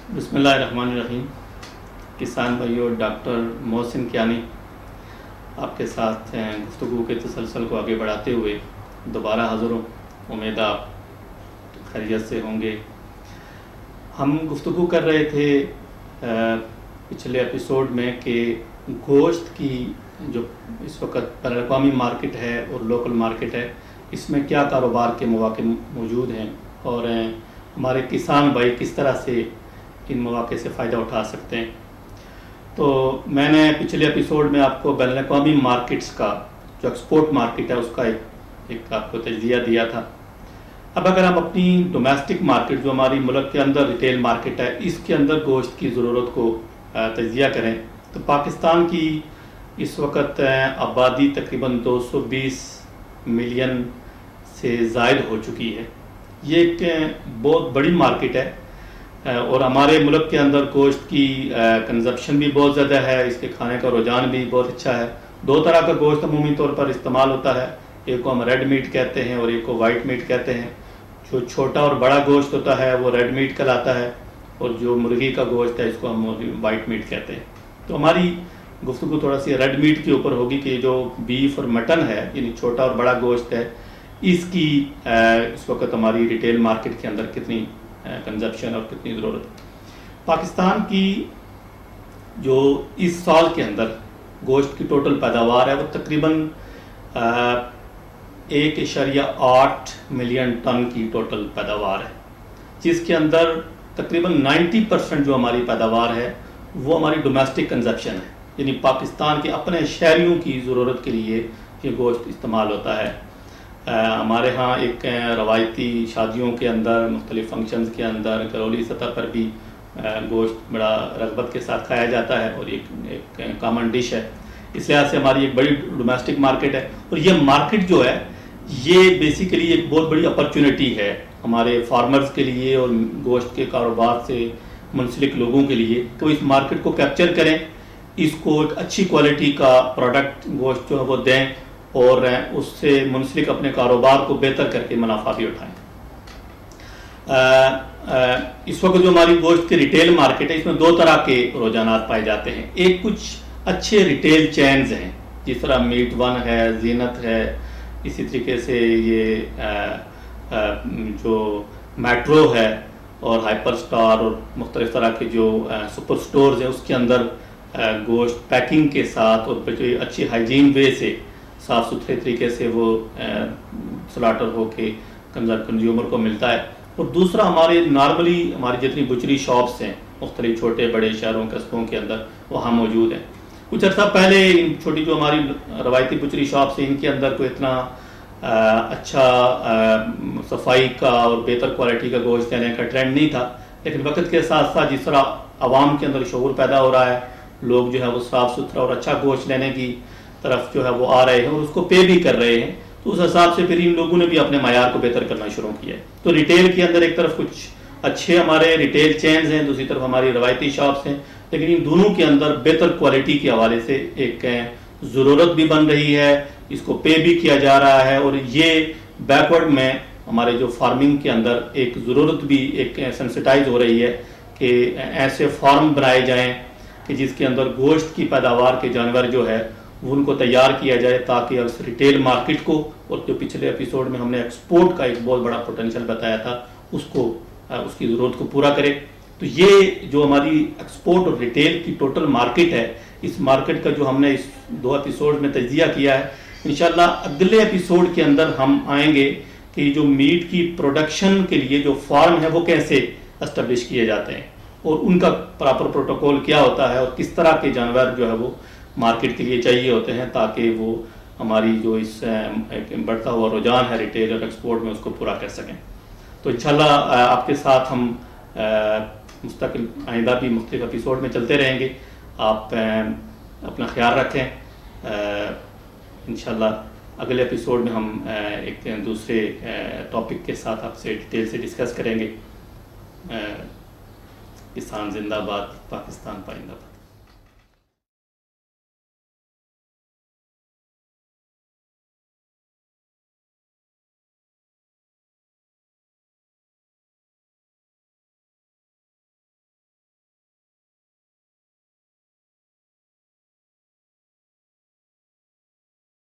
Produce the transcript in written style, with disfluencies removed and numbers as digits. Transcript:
بسم اللہ الرحمن الرحیم. کسان بھائیو، ڈاکٹر محسن کیانی آپ کے ساتھ گفتگو کے تسلسل کو آگے بڑھاتے ہوئے دوبارہ حاضر ہوں. امید آپ خیریت سے ہوں گے. ہم گفتگو کر رہے تھے پچھلے ایپیسوڈ میں کہ گوشت کی جو اس وقت بین الاقوامی مارکیٹ ہے اور لوکل مارکیٹ ہے، اس میں کیا کاروبار کے مواقع موجود ہیں اور ہمارے کسان بھائی کس طرح سے ان مواقع سے فائدہ اٹھا سکتے ہیں. تو میں نے پچھلے ایپیسوڈ میں آپ کو بین الاقوامی مارکیٹس کا جو ایکسپورٹ مارکیٹ ہے اس کا ایک آپ کو تجزیہ دیا تھا. اب اگر ہم اپنی ڈومیسٹک مارکیٹ جو ہماری ملک کے اندر ریٹیل مارکیٹ ہے، اس کے اندر گوشت کی ضرورت کو تجزیہ کریں تو پاکستان کی اس وقت آبادی تقریباً 220 ملین سے زائد ہو چکی ہے. یہ ایک بہت بڑی مارکیٹ ہے اور ہمارے ملک کے اندر گوشت کی کنزپشن بھی بہت زیادہ ہے. اس کے کھانے کا رجحان بھی بہت اچھا ہے. 2 طرح کا گوشت عمومی طور پر استعمال ہوتا ہے. ایک کو ہم ریڈ میٹ کہتے ہیں اور ایک کو وائٹ میٹ کہتے ہیں. جو چھوٹا اور بڑا گوشت ہوتا ہے وہ ریڈ میٹ کہلاتا ہے اور جو مرغی کا گوشت ہے اس کو ہم وائٹ میٹ کہتے ہیں. تو ہماری گفتگو تھوڑا سی ریڈ میٹ کے اوپر ہوگی کہ جو بیف اور مٹن ہے، یعنی چھوٹا اور بڑا گوشت ہے، اس کی اس وقت ہماری ریٹیل مارکیٹ کے اندر کتنی کنزپشن اور کتنی ضرورت. پاکستان کی جو اس سال کے اندر گوشت کی ٹوٹل پیداوار ہے وہ تقریباً 1.8 ملین ٹن کی ٹوٹل پیداوار ہے، جس کے اندر تقریباً 90% جو ہماری پیداوار ہے وہ ہماری ڈومیسٹک کنزپشن ہے، یعنی پاکستان کے اپنے شہریوں کی ضرورت کے لیے یہ گوشت استعمال ہوتا ہے. ہمارے ہاں ایک روایتی شادیوں کے اندر، مختلف فنکشنز کے اندر، گھریلو سطح پر بھی گوشت بڑا رغبت کے ساتھ کھایا جاتا ہے اور ایک کامن ڈش ہے. اس لحاظ سے ہماری ایک بڑی ڈومیسٹک مارکیٹ ہے اور یہ مارکیٹ جو ہے یہ بیسیکلی ایک بہت بڑی اپرچونٹی ہے ہمارے فارمرز کے لیے اور گوشت کے کاروبار سے منسلک لوگوں کے لیے کہ وہ اس مارکیٹ کو کیپچر کریں، اس کو ایک اچھی کوالٹی کا پروڈکٹ گوشت جو ہے وہ دیں اور اس سے منسلک اپنے کاروبار کو بہتر کر کے منافع بھی اٹھائیں. اس وقت جو ہماری گوشت کی ریٹیل مارکیٹ ہے اس میں 2 طرح کے رجحانات پائے جاتے ہیں. ایک کچھ اچھے ریٹیل چینز ہیں، جس طرح میٹ ون ہے، زینت ہے، اسی طریقے سے یہ جو میٹرو ہے اور ہائپر سٹار اور مختلف طرح کے جو سپر سٹورز ہیں اس کے اندر گوشت پیکنگ کے ساتھ اور اچھی ہائیجین وے سے صاف ستھرے طریقے سے وہ سلاٹر ہو کے کنزیومر کو ملتا ہے. اور دوسرا ہمارے نارملی ہماری جتنی بچری شاپس ہیں مختلف چھوٹے بڑے شہروں قصبوں کے اندر وہاں موجود ہیں. کچھ عرصہ پہلے ان چھوٹی جو ہماری روایتی بچری شاپس ہیں ان کے اندر کوئی اتنا اچھا صفائی کا اور بہتر کوالٹی کا گوشت دینے کا ٹرینڈ نہیں تھا. لیکن وقت کے ساتھ ساتھ جس طرح عوام کے اندر شعور پیدا ہو رہا ہے، لوگ جو ہے وہ صاف ستھرا اور اچھا گوشت لینے کی طرف جو ہے وہ آ رہے ہیں اور اس کو پے بھی کر رہے ہیں، تو اس حساب سے پھر ان لوگوں نے بھی اپنے معیار کو بہتر کرنا شروع کیا ہے. تو ریٹیل کے اندر ایک طرف کچھ اچھے ہمارے ریٹیل چینز ہیں، دوسری طرف ہماری روایتی شاپس ہیں، لیکن ان دونوں کے اندر بہتر کوالٹی کے حوالے سے ایک ضرورت بھی بن رہی ہے، اس کو پے بھی کیا جا رہا ہے. اور یہ بیکورڈ میں ہمارے جو فارمنگ کے اندر ایک ضرورت بھی ایک سینسٹائز ہو رہی ہے کہ ایسے فارم بنائے جائیں کہ جس کے اندر گوشت کی پیداوار کے جانور جو ہے ان کو تیار کیا جائے تاکہ اس ریٹیل مارکیٹ کو، اور جو پچھلے ایپیسوڈ میں ہم نے ایکسپورٹ کا ایک بہت بڑا پوٹینشیل بتایا تھا، اس کی ضرورت کو پورا کرے. تو یہ جو ہماری ایکسپورٹ اور ریٹیل کی ٹوٹل مارکیٹ ہے، اس مارکیٹ کا جو ہم نے اس 2 ایپیسوڈ میں تجزیہ کیا ہے، انشاءاللہ اگلے ایپیسوڈ کے اندر ہم آئیں گے کہ جو میٹ کی پروڈکشن کے لیے جو فارم ہے وہ کیسے اسٹیبلش کیے جاتے ہیں اور ان کا پراپر پروٹوکول کیا ہوتا ہے اور کس طرح کے جانور جو ہے وہ مارکیٹ کے لیے چاہیے ہوتے ہیں تاکہ وہ ہماری جو اس بڑھتا ہوا رجحان ہے ریٹیل اور ایکسپورٹ میں اس کو پورا کر سکیں. تو انشاءاللہ آپ کے ساتھ ہم مستقل آئندہ بھی مختلف ایپیسوڈ میں چلتے رہیں گے. آپ اپنا خیال رکھیں. انشاءاللہ اگلے ایپیسوڈ میں ہم ایک دوسرے ٹاپک کے ساتھ آپ سے ڈیٹیل سے ڈسکس کریں گے. کسان زندہ باد، پاکستان پائندہ باد.